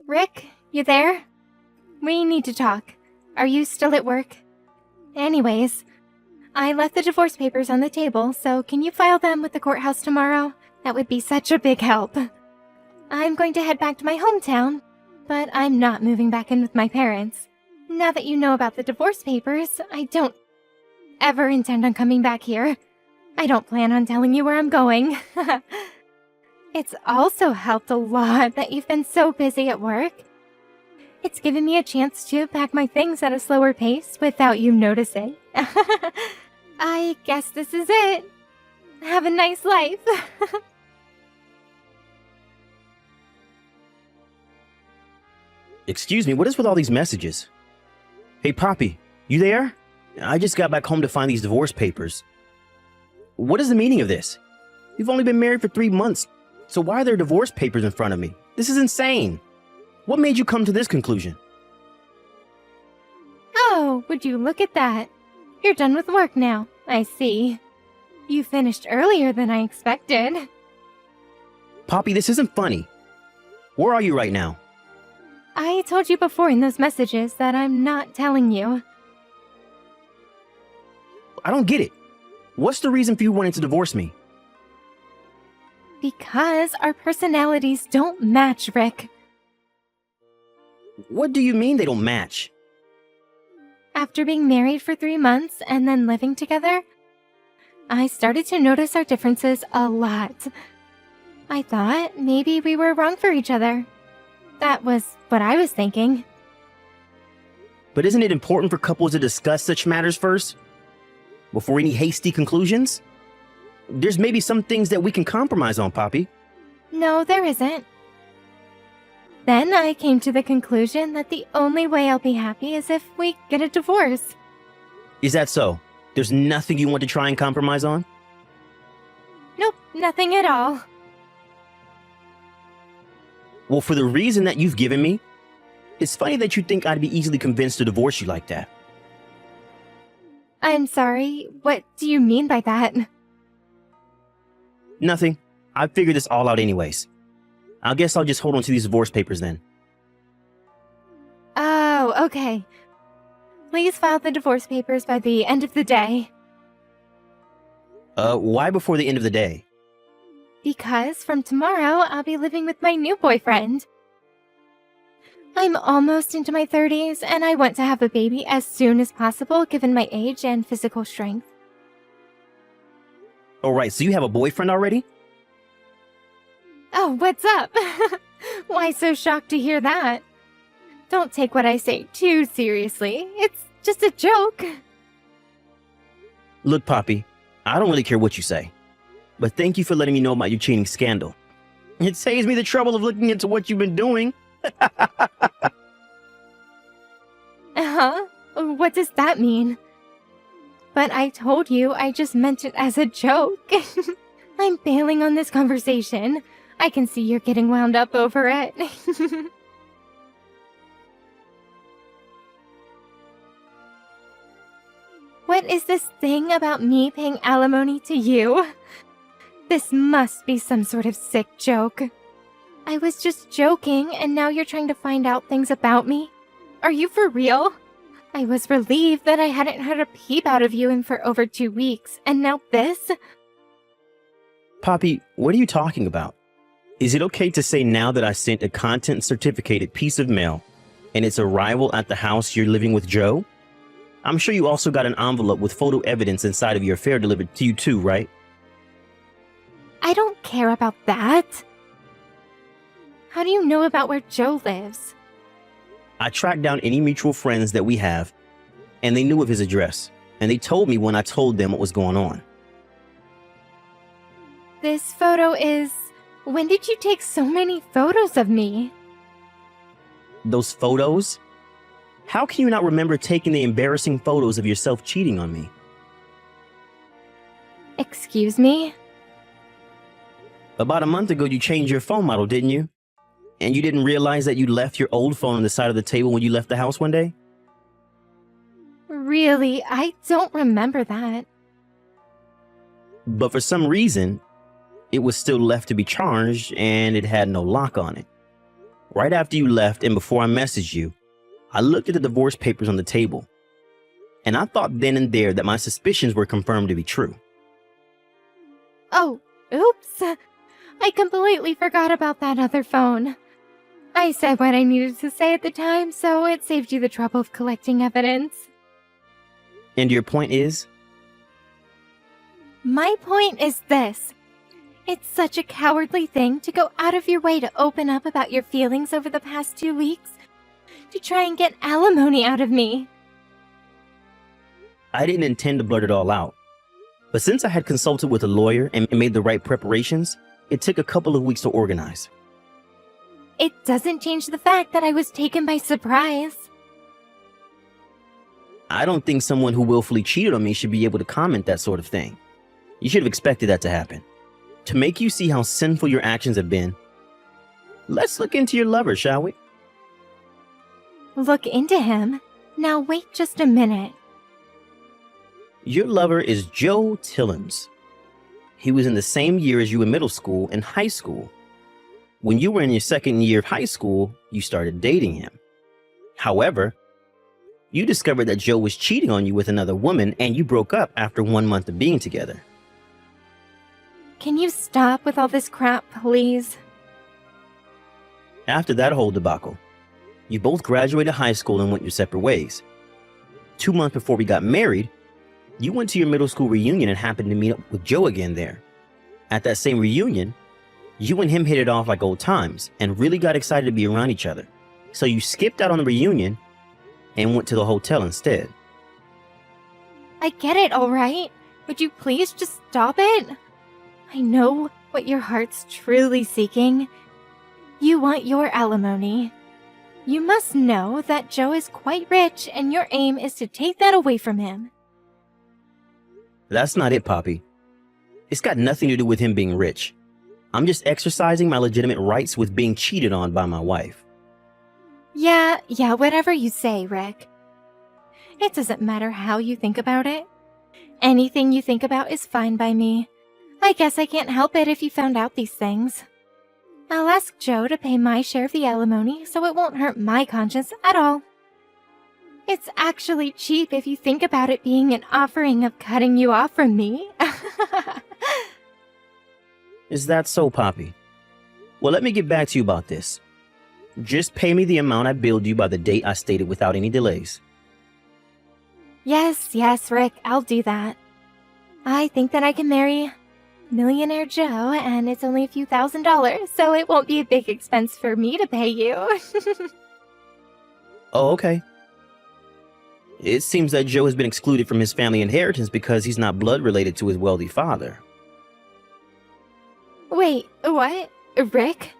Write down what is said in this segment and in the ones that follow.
Rick, you there? We need to talk. Are you still at work? Anyways, I left the divorce papers on the table, so can you file them with the courthouse tomorrow? That would be such a big help. I'm going to head back to my hometown, but I'm not moving back in with my parents. Now that you know about the divorce papers, I don't ever intend on coming back here. I don't plan on telling you where I'm going. It's also helped a lot that you've been so busy at work. It's given me a chance to pack my things at a slower pace without you noticing. I guess this is it. Have a nice life. Excuse me, what is with all these messages? Hey, Poppy, you there? I just got back home to find these divorce papers. What is the meaning of this? We've only been married for 3 months, so why are there divorce papers in front of me? This is insane. What made you come to this conclusion? Oh, would you look at that? You're done with work now, I see. You finished earlier than I expected. Poppy, this isn't funny. Where are you right now? I told you before in those messages that I'm not telling you. I don't get it. What's the reason for you wanting to divorce me? Because our personalities don't match, Rick. What do you mean they don't match? After being married for 3 months and then living together, I started to notice our differences a lot. I thought maybe we were wrong for each other. That was what I was thinking. But isn't it important for couples to discuss such matters first? Before any hasty conclusions? There's maybe some things that we can compromise on, Poppy. No, there isn't. Then I came to the conclusion that the only way I'll be happy is if we get a divorce. Is that so? There's nothing you want to try and compromise on? Nope, nothing at all. Well, for the reason that you've given me, it's funny that you think I'd be easily convinced to divorce you like that. I'm sorry, what do you mean by that? Nothing. I figured this all out anyways. I guess I'll just hold on to these divorce papers then. Oh, okay. Please file the divorce papers by the end of the day. Why before the end of the day? Because from tomorrow, I'll be living with my new boyfriend. I'm almost into my 30s, and I want to have a baby as soon as possible given my age and physical strength. Alright, so you have a boyfriend already? Oh, what's up? Why so shocked to hear that? Don't take what I say too seriously. It's just a joke. Look, Poppy, I don't really care what you say. But thank you for letting me know about your cheating scandal. It saves me the trouble of looking into what you've been doing. Uh-huh. What does that mean? But I told you I just meant it as a joke. I'm bailing on this conversation. I can see you're getting wound up over it. What is this thing about me paying alimony to you? This must be some sort of sick joke. I was just joking, and now you're trying to find out things about me? Are you for real? I was relieved that I hadn't had a peep out of you in for over 2 weeks, and now this? Poppy, what are you talking about? Is it okay to say now that I sent a content certificated piece of mail and its arrival at the house you're living with Joe? I'm sure you also got an envelope with photo evidence inside of your affair delivered to you too, right? I don't care about that. How do you know about where Joe lives? I tracked down any mutual friends that we have, and they knew of his address, and they told me when I told them what was going on. This photo is... When did you take so many photos of me? Those photos? How can you not remember taking the embarrassing photos of yourself cheating on me? Excuse me? About a month ago, you changed your phone model, didn't you? And you didn't realize that you left your old phone on the side of the table when you left the house one day? Really, I don't remember that. But for some reason, it was still left to be charged and it had no lock on it. Right after you left and before I messaged you, I looked at the divorce papers on the table, and I thought then and there that my suspicions were confirmed to be true. Oh, oops. I completely forgot about that other phone. I said what I needed to say at the time, so it saved you the trouble of collecting evidence. And your point is? My point is this. It's such a cowardly thing to go out of your way to open up about your feelings over the past 2 weeks, to try and get alimony out of me. I didn't intend to blurt it all out. But since I had consulted with a lawyer and made the right preparations, it took a couple of weeks to organize. It doesn't change the fact that I was taken by surprise. I don't think someone who willfully cheated on me should be able to comment that sort of thing. You should have expected that to happen. To make you see how sinful your actions have been, let's look into your lover, shall we? Look into him? Now wait just a minute. Your lover is Joe Tillums. He was in the same year as you in middle school and high school. When you were in your second year of high school, you started dating him. However, you discovered that Joe was cheating on you with another woman and you broke up after 1 month of being together. Can you stop with all this crap, please? After that whole debacle, you both graduated high school and went your separate ways. 2 months before we got married, you went to your middle school reunion and happened to meet up with Joe again there. At that same reunion, you and him hit it off like old times and really got excited to be around each other. So you skipped out on the reunion and went to the hotel instead. I get it, all right. Would you please just stop it? I know what your heart's truly seeking. You want your alimony. You must know that Joe is quite rich and your aim is to take that away from him. That's not it, Poppy. It's got nothing to do with him being rich. I'm just exercising my legitimate rights with being cheated on by my wife. Yeah, whatever you say, Rick. It doesn't matter how you think about it. Anything you think about is fine by me. I guess I can't help it if you found out these things. I'll ask Joe to pay my share of the alimony so it won't hurt my conscience at all. It's actually cheap if you think about it being an offering of cutting you off from me. Is that so, Poppy? Well, let me get back to you about this. Just pay me the amount I billed you by the date I stated without any delays. Yes, Rick, I'll do that. I think that I can marry Millionaire Joe, and it's only a few $1,000s, so it won't be a big expense for me to pay you. Oh, okay. It seems that Joe has been excluded from his family inheritance because he's not blood related to his wealthy father. Wait, what? Rick?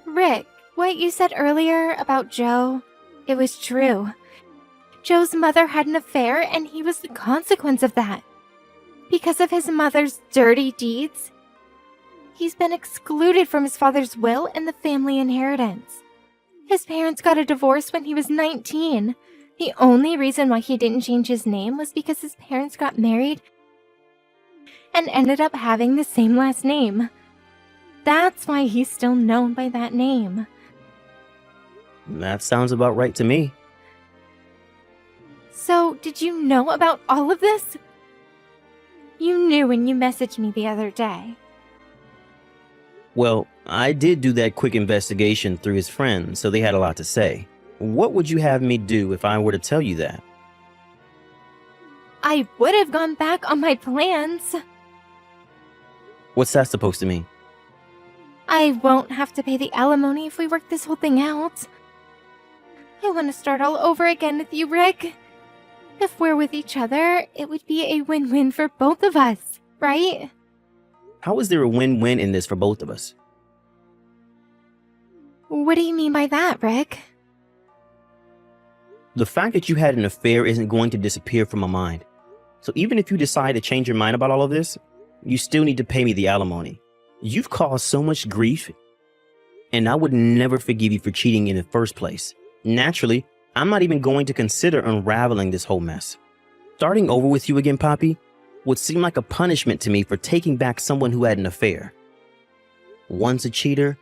Rick, what you said earlier about Joe, it was true. Joe's mother had an affair and he was the consequence of that. Because of his mother's dirty deeds, he's been excluded from his father's will and the family inheritance. His parents got a divorce when he was 19. The only reason why he didn't change his name was because his parents got married and ended up having the same last name. That's why he's still known by that name. That sounds about right to me. So, did you know about all of this? You knew when you messaged me the other day. Well, I did do that quick investigation through his friends, so they had a lot to say. What would you have me do if I were to tell you that? I would have gone back on my plans. What's that supposed to mean? I won't have to pay the alimony if we work this whole thing out. I want to start all over again with you, Rick. If we're with each other, it would be a win-win for both of us, right? How is there a win-win in this for both of us? What do you mean by that, Rick? The fact that you had an affair isn't going to disappear from my mind. So even if you decide to change your mind about all of this, you still need to pay me the alimony. You've caused so much grief, and I would never forgive you for cheating in the first place. Naturally, I'm not even going to consider unraveling this whole mess. Starting over with you again, Poppy, would seem like a punishment to me for taking back someone who had an affair. Once a cheater,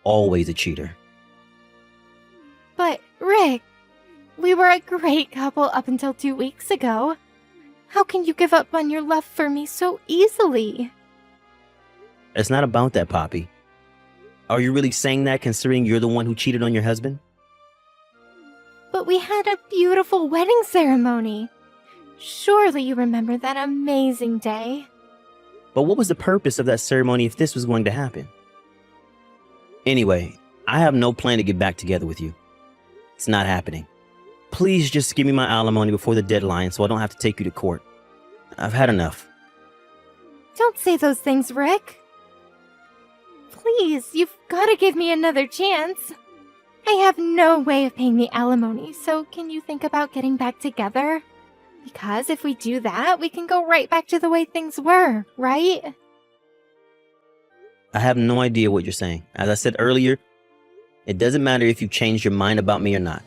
always a cheater. But, Rick, we were a great couple up until 2 weeks ago. How can you give up on your love for me so easily? It's not about that, Poppy. Are you really saying that considering you're the one who cheated on your husband? But we had a beautiful wedding ceremony. Surely you remember that amazing day. But what was the purpose of that ceremony if this was going to happen? Anyway, I have no plan to get back together with you. It's not happening. Please just give me my alimony before the deadline so I don't have to take you to court. I've had enough. Don't say those things, Rick. Please, you've got to give me another chance. I have no way of paying the alimony, so can you think about getting back together? Because if we do that, we can go right back to the way things were, right? I have no idea what you're saying. As I said earlier, it doesn't matter if you changed your mind about me or not.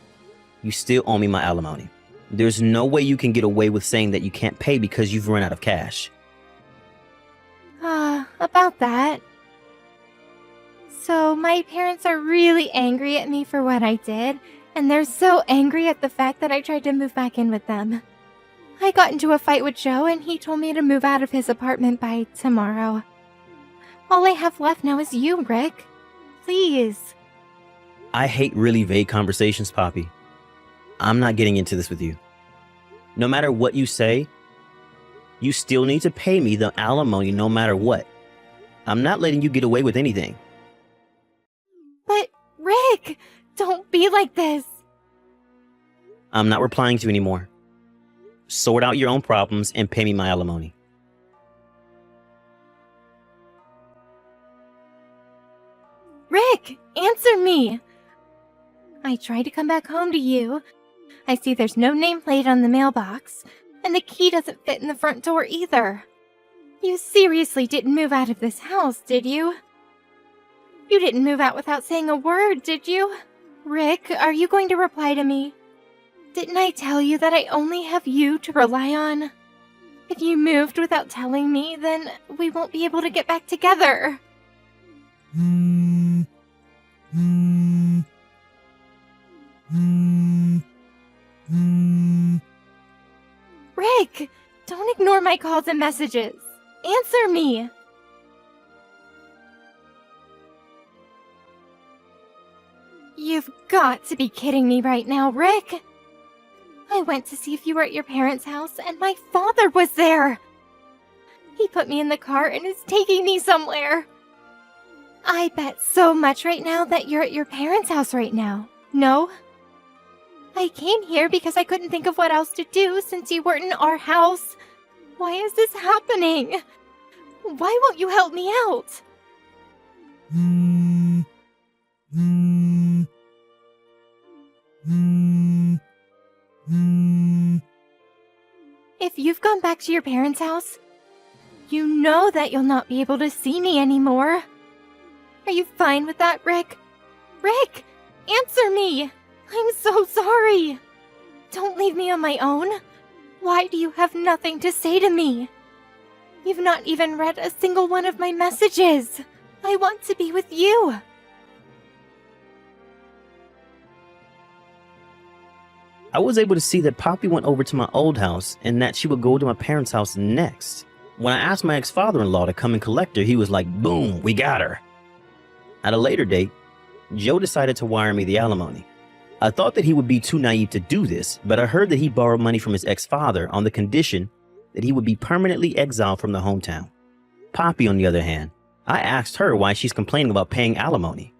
You still owe me my alimony. There's no way you can get away with saying that you can't pay because you've run out of cash. About that. So my parents are really angry at me for what I did, and they're so angry at the fact that I tried to move back in with them. I got into a fight with Joe, and he told me to move out of his apartment by tomorrow. All I have left now is you, Rick. Please. I hate really vague conversations, Poppy. I'm not getting into this with you. No matter what you say, you still need to pay me the alimony no matter what. I'm not letting you get away with anything. But, Rick, don't be like this. I'm not replying to you anymore. Sort out your own problems and pay me my alimony. Rick, answer me! I tried to come back home to you. I see there's no nameplate on the mailbox, and the key doesn't fit in the front door either. You seriously didn't move out of this house, did you? You didn't move out without saying a word, did you? Rick, are you going to reply to me? Didn't I tell you that I only have you to rely on? If you moved without telling me, then we won't be able to get back together. Rick, don't ignore my calls and messages. Answer me. You've got to be kidding me right now, Rick. I went to see if you were at your parents' house, and my father was there. He put me in the car and is taking me somewhere. I bet so much right now that you're at your parents' house right now. No? I came here because I couldn't think of what else to do since you weren't in our house. Why is this happening? Why won't you help me out? If you've gone back to your parents' house, you know that you'll not be able to see me anymore. Are you fine with that, Rick? Rick, answer me! I'm so sorry! Don't leave me on my own. Why do you have nothing to say to me? You've not even read a single one of my messages. I want to be with you. I was able to see that Poppy went over to my old house and that she would go to my parents' house next. When I asked my ex-father-in-law to come and collect her, he was like, boom, we got her. At a later date, Joe decided to wire me the alimony. I thought that he would be too naive to do this, but I heard that he borrowed money from his ex-father on the condition that he would be permanently exiled from the hometown. Poppy, on the other hand, I asked her why she's complaining about paying alimony.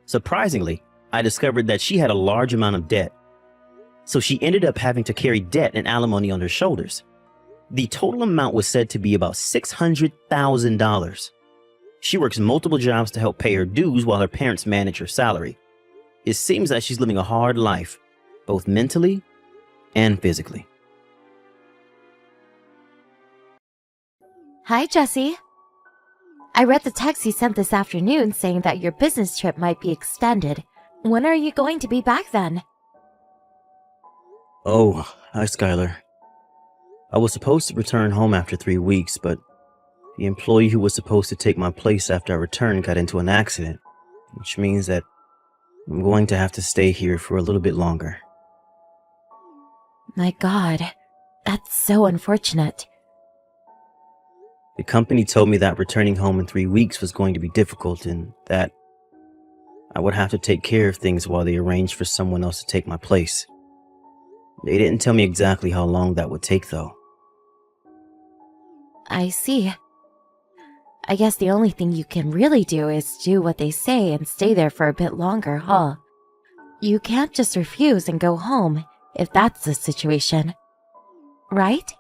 Surprisingly, I discovered that she had a large amount of debt. So she ended up having to carry debt and alimony on her shoulders. The total amount was said to be about $600,000. She works multiple jobs to help pay her dues while her parents manage her salary. It seems that she's living a hard life, both mentally and physically. Hi, Jesse. I read the text you sent this afternoon saying that your business trip might be extended. When are you going to be back then? Oh, hi, Skylar. I was supposed to return home after 3 weeks, but the employee who was supposed to take my place after I returned got into an accident, which means that I'm going to have to stay here for a little bit longer. My God, that's so unfortunate. The company told me that returning home in 3 weeks was going to be difficult and that I would have to take care of things while they arranged for someone else to take my place. They didn't tell me exactly how long that would take, though. I see. I guess the only thing you can really do is do what they say and stay there for a bit longer, huh? You can't just refuse and go home if that's the situation. Right?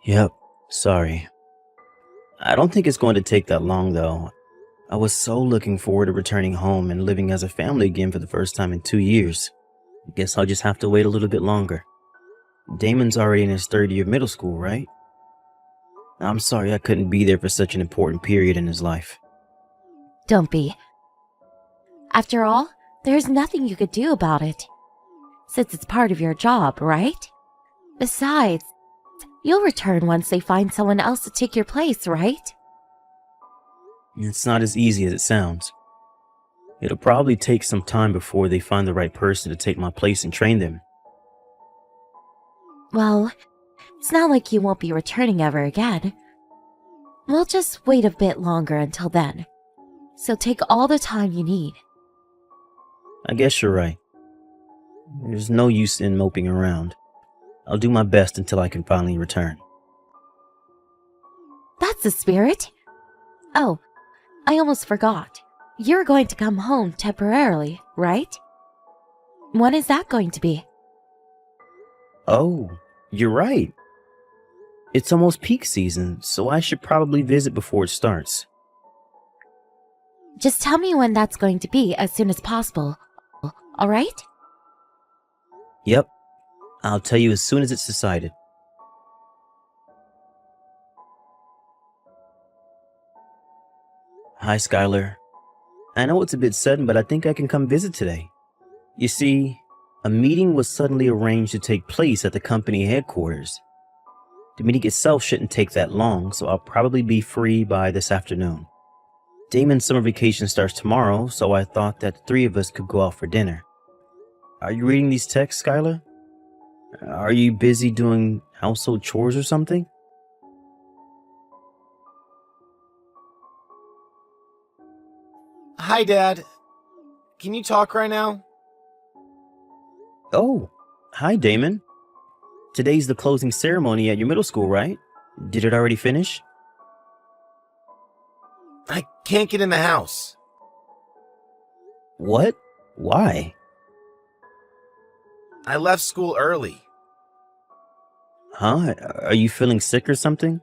Yep, sorry. I don't think it's going to take that long, though. I was so looking forward to returning home and living as a family again for the first time in 2 years. I guess I'll just have to wait a little bit longer. Damon's already in his 3rd year of middle school, right? I'm sorry I couldn't be there for such an important period in his life. Don't be. After all, there's nothing you could do about it, since it's part of your job, right? Besides, you'll return once they find someone else to take your place, right? It's not as easy as it sounds. It'll probably take some time before they find the right person to take my place and train them. Well, it's not like you won't be returning ever again. We'll just wait a bit longer until then. So take all the time you need. I guess you're right. There's no use in moping around. I'll do my best until I can finally return. That's the spirit. Oh, I almost forgot. You're going to come home temporarily, right? When is that going to be? Oh, you're right. It's almost peak season, so I should probably visit before it starts. Just tell me when that's going to be as soon as possible. All right? Yep. I'll tell you as soon as it's decided. Hi, Skylar. I know it's a bit sudden, but I think I can come visit today. You see, a meeting was suddenly arranged to take place at the company headquarters. The meeting itself shouldn't take that long, so I'll probably be free by this afternoon. Damon's summer vacation starts tomorrow, so I thought that the 3 of us could go out for dinner. Are you reading these texts, Skylar? Are you busy doing household chores or something? Hi, Dad. Can you talk right now? Oh, hi, Damon. Today's the closing ceremony at your middle school, right? Did it already finish? I can't get in the house. What? Why? I left school early. Huh? Are you feeling sick or something?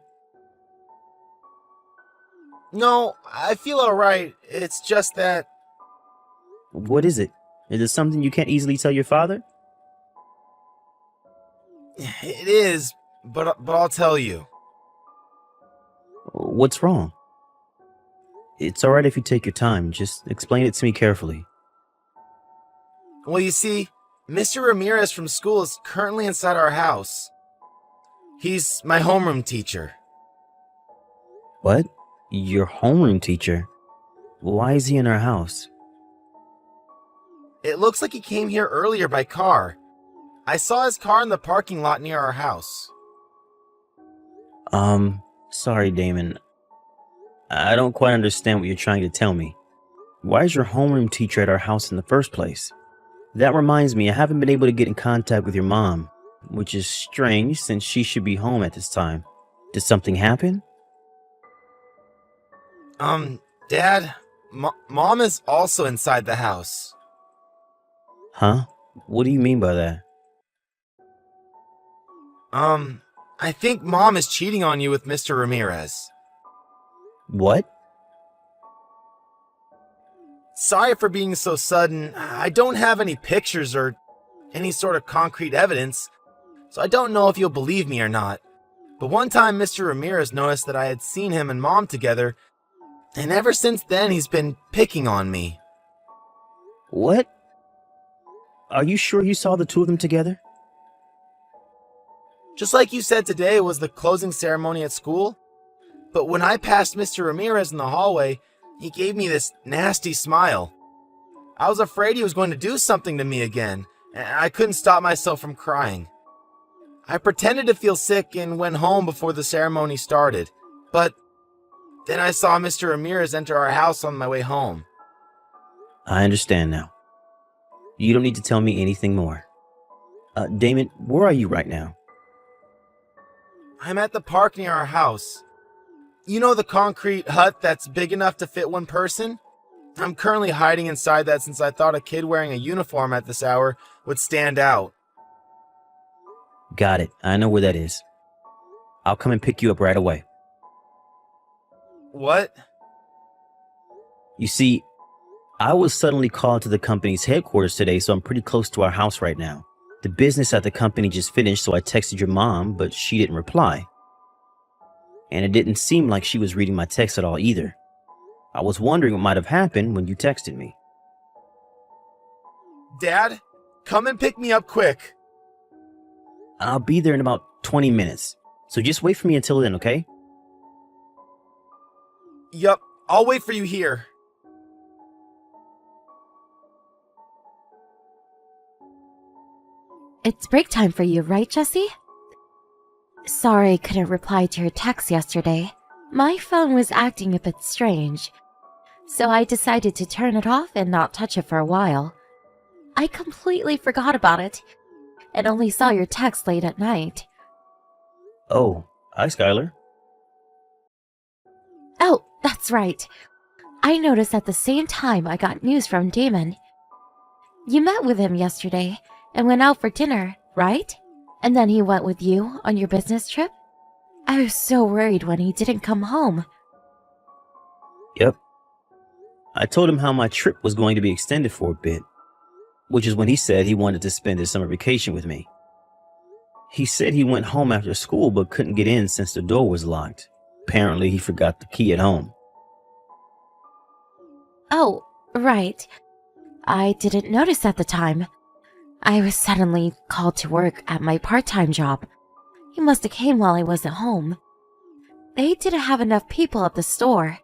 No, I feel alright. It's just that... What is it? Is it something you can't easily tell your father? It is, but I'll tell you. What's wrong? It's alright if you take your time. Just explain it to me carefully. Well, you see, Mr. Ramirez from school is currently inside our house. He's my homeroom teacher. What? Your homeroom teacher? Why is he in our house? It looks like he came here earlier by car. I saw his car in the parking lot near our house. Sorry, Damon. I don't quite understand what you're trying to tell me. Why is your homeroom teacher at our house in the first place? That reminds me, I haven't been able to get in contact with your mom, which is strange since she should be home at this time. Did something happen? Dad, Mom is also inside the house. Huh? What do you mean by that? I think Mom is cheating on you with Mr. Ramirez. What? Sorry for being so sudden. I don't have any pictures or any sort of concrete evidence, so I don't know if you'll believe me or not. But one time Mr. Ramirez noticed that I had seen him and Mom together, and ever since then he's been picking on me. What? Are you sure you saw the two of them together? Just like you said today was the closing ceremony at school. But when I passed Mr. Ramirez in the hallway, he gave me this nasty smile. I was afraid he was going to do something to me again, and I couldn't stop myself from crying. I pretended to feel sick and went home before the ceremony started, but then I saw Mr. Ramirez enter our house on my way home. I understand now. You don't need to tell me anything more. Damon, where are you right now? I'm at the park near our house. You know the concrete hut that's big enough to fit one person? I'm currently hiding inside that since I thought a kid wearing a uniform at this hour would stand out. Got it. I know where that is. I'll come and pick you up right away. What? You see, I was suddenly called to the company's headquarters today, so I'm pretty close to our house right now. The business at the company just finished, so I texted your mom, but she didn't reply. And it didn't seem like she was reading my text at all either. I was wondering what might have happened when you texted me. Dad, come and pick me up quick. I'll be there in about 20 minutes, so just wait for me until then, okay? Yup, I'll wait for you here. It's break time for you, right, Jesse? Sorry I couldn't reply to your text yesterday. My phone was acting a bit strange, so I decided to turn it off and not touch it for a while. I completely forgot about it, and only saw your text late at night. Oh, hi, Skylar. Oh, that's right. I noticed at the same time I got news from Damon. You met with him yesterday and went out for dinner, right? And then he went with you on your business trip? I was so worried when he didn't come home. Yep. I told him how my trip was going to be extended for a bit, which is when he said he wanted to spend his summer vacation with me. He said he went home after school but couldn't get in since the door was locked. Apparently, he forgot the key at home. Oh, right. I didn't notice at the time. I was suddenly called to work at my part-time job. He must have came while I wasn't home. They didn't have enough people at the store,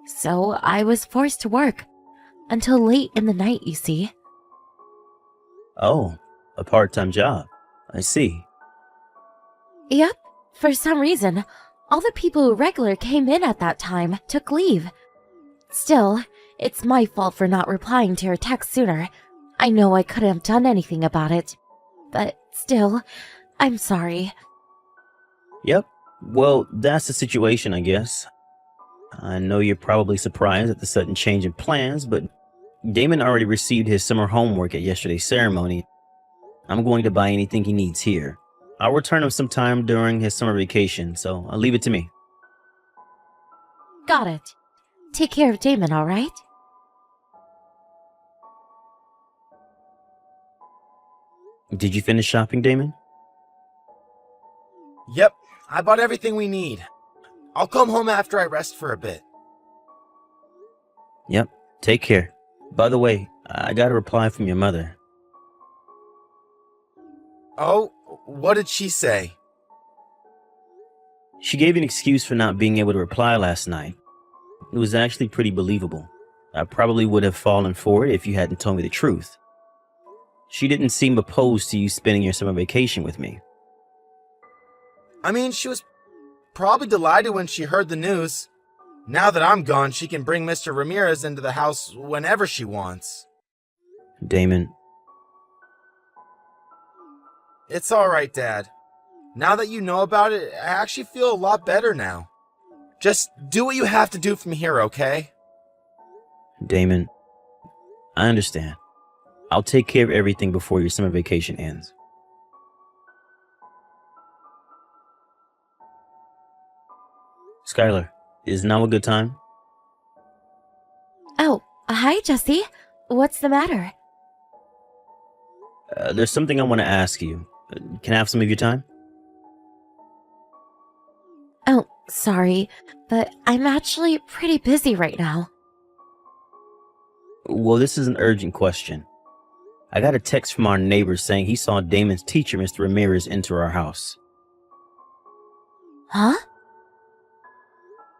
so I was forced to work until late in the night, you see. Oh, a part-time job. I see. Yep, for some reason, all the people who regular came in at that time took leave. Still, it's my fault for not replying to her text sooner. I know I couldn't have done anything about it, but still, I'm sorry. Yep. Well, that's the situation, I guess. I know you're probably surprised at the sudden change in plans, but Damon already received his summer homework at yesterday's ceremony. I'm going to buy anything he needs here. I'll return him sometime during his summer vacation, so I'll leave it to me. Got it. Take care of Damon, all right? Did you finish shopping, Damon? Yep, I bought everything we need. I'll come home after I rest for a bit. Yep. Take care. By the way, I got a reply from your mother. Oh, what did she say? She gave an excuse for not being able to reply last night. It was actually pretty believable. I probably would have fallen for it if you hadn't told me the truth. She didn't seem opposed to you spending your summer vacation with me. I mean, she was probably delighted when she heard the news. Now that I'm gone, she can bring Mr. Ramirez into the house whenever she wants. Damon. It's alright, Dad. Now that you know about it, I actually feel a lot better now. Just do what you have to do from here, okay? Damon, I understand. I'll take care of everything before your summer vacation ends. Skylar, is now a good time? Oh, hi, Jesse. What's the matter? There's something I want to ask you. Can I have some of your time? Oh, sorry, but I'm actually pretty busy right now. Well, this is an urgent question. I got a text from our neighbor saying he saw Damon's teacher, Mr. Ramirez, enter our house. Huh?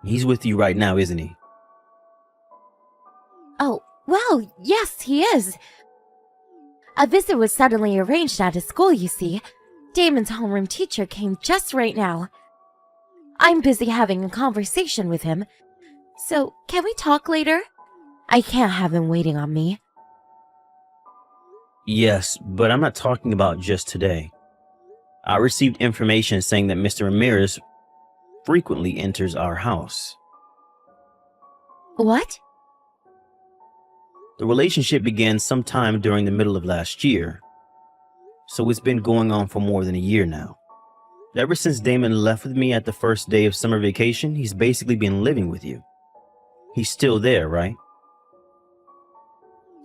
He's with you right now, isn't he? Oh, well, yes, he is. A visit was suddenly arranged at his school, you see. Damon's homeroom teacher came just right now. I'm busy having a conversation with him. So, can we talk later? I can't have him waiting on me. Yes, but I'm not talking about just today. I received information saying that Mr. Ramirez frequently enters our house. What? The relationship began sometime during the middle of last year, so it's been going on for more than a year now. Ever since Damon left with me at the first day of summer vacation, he's basically been living with you. He's still there, right?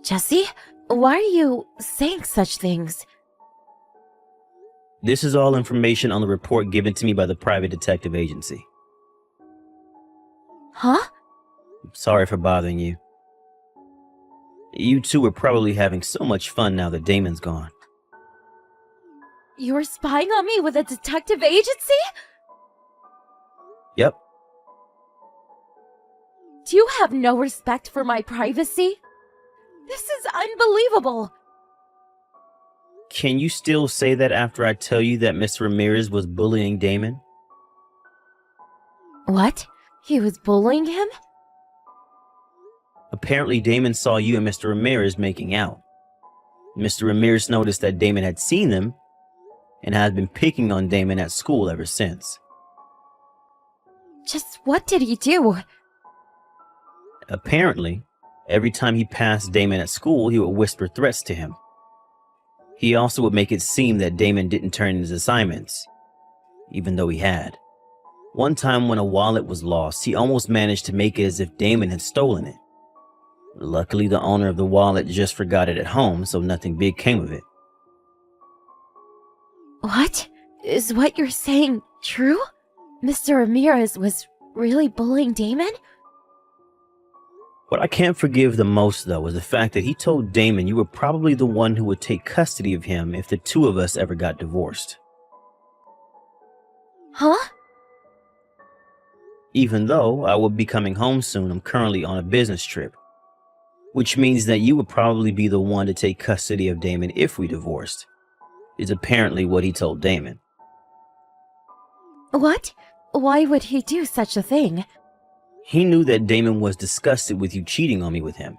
Jesse, why are you saying such things? This is all information on the report given to me by the private detective agency. Huh? I'm sorry for bothering you. You two are probably having so much fun now that Damon's gone. You were spying on me with a detective agency? Yep. Do you have no respect for my privacy? This is unbelievable. Can you still say that after I tell you that Mr. Ramirez was bullying Damon? What? He was bullying him? Apparently, Damon saw you and Mr. Ramirez making out. Mr. Ramirez noticed that Damon had seen them and has been picking on Damon at school ever since. Just what did he do? Apparently, every time he passed Damon at school, he would whisper threats to him. He also would make it seem that Damon didn't turn in his assignments, even though he had. One time when a wallet was lost, he almost managed to make it as if Damon had stolen it. Luckily, the owner of the wallet just forgot it at home, so nothing big came of it. What? Is what you're saying true? Mr. Ramirez was really bullying Damon? What I can't forgive the most, though, is the fact that he told Damon you were probably the one who would take custody of him if the two of us ever got divorced. Huh? Even though I will be coming home soon, I'm currently on a business trip. Which means that you would probably be the one to take custody of Damon if we divorced, is apparently what he told Damon. What? Why would he do such a thing? He knew that Damon was disgusted with you cheating on me with him.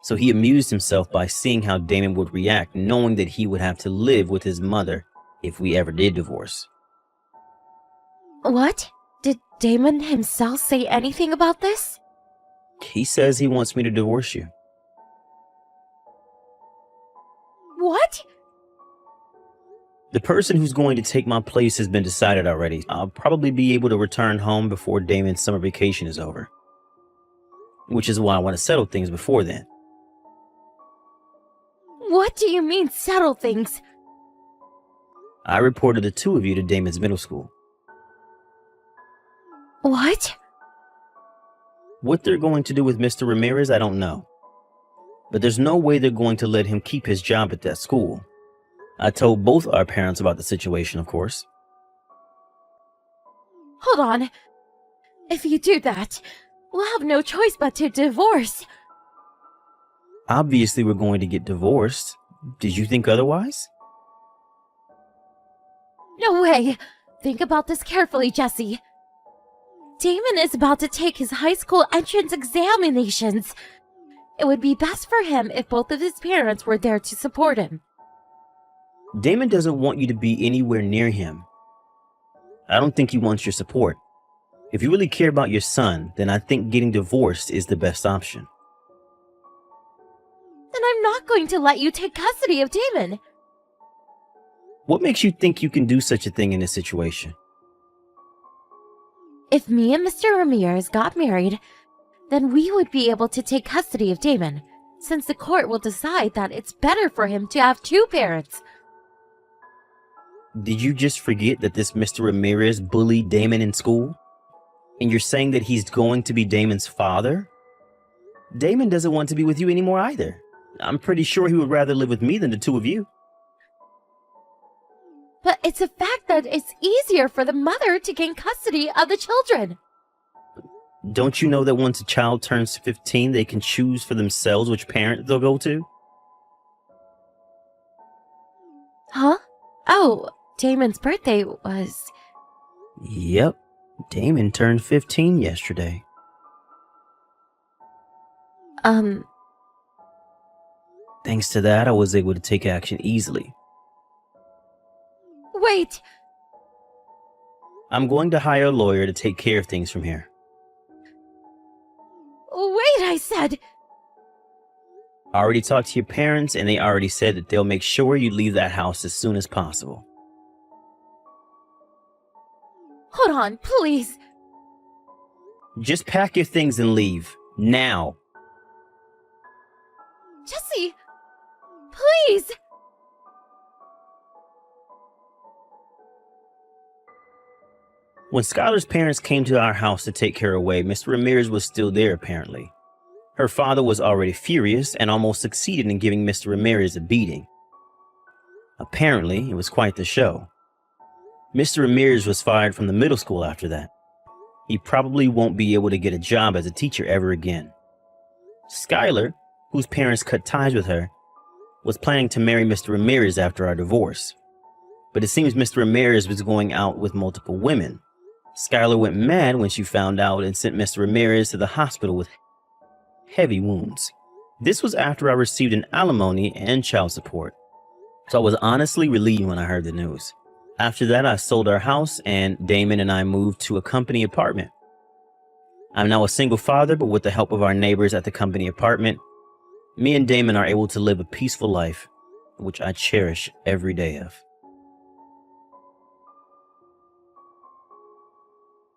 So he amused himself by seeing how Damon would react, knowing that he would have to live with his mother if we ever did divorce. What? Did Damon himself say anything about this? He says he wants me to divorce you. What? The person who's going to take my place has been decided already. I'll probably be able to return home before Damon's summer vacation is over. Which is why I want to settle things before then. What do you mean settle things? I reported the two of you to Damon's middle school. What? What they're going to do with Mr. Ramirez, I don't know. But there's no way they're going to let him keep his job at that school. I told both our parents about the situation, of course. Hold on. If you do that, we'll have no choice but to divorce. Obviously, we're going to get divorced. Did you think otherwise? No way. Think about this carefully, Jesse. Damon is about to take his high school entrance examinations. It would be best for him if both of his parents were there to support him. Damon doesn't want you to be anywhere near him. I don't think he wants your support. If you really care about your son, then I think getting divorced is the best option. Then I'm not going to let you take custody of Damon. What makes you think you can do such a thing in this situation? If me and Mr. Ramirez got married, then we would be able to take custody of Damon, since the court will decide that it's better for him to have two parents. Did you just forget that this Mr. Ramirez bullied Damon in school? And you're saying that he's going to be Damon's father? Damon doesn't want to be with you anymore either. I'm pretty sure he would rather live with me than the two of you. But it's a fact that it's easier for the mother to gain custody of the children. Don't you know that once a child turns 15, they can choose for themselves which parent they'll go to? Huh? Oh, Damon's birthday was... Yep. Damon turned 15 yesterday. Thanks to that, I was able to take action easily. Wait! I'm going to hire a lawyer to take care of things from here. Wait, I said! I already talked to your parents, and they already said that they'll make sure you leave that house as soon as possible. Hold on, please! Just pack your things and leave. Now! Jesse! Please! When Skylar's parents came to our house to take her away, Mr. Ramirez was still there apparently. Her father was already furious and almost succeeded in giving Mr. Ramirez a beating. Apparently, it was quite the show. Mr. Ramirez was fired from the middle school after that. He probably won't be able to get a job as a teacher ever again. Skylar, whose parents cut ties with her, was planning to marry Mr. Ramirez after our divorce. But it seems Mr. Ramirez was going out with multiple women. Skylar went mad when she found out and sent Mr. Ramirez to the hospital with heavy wounds. This was after I received an alimony and child support. So I was honestly relieved when I heard the news. After that, I sold our house and Damon and I moved to a company apartment. I'm now a single father, but with the help of our neighbors at the company apartment, me and Damon are able to live a peaceful life, which I cherish every day of.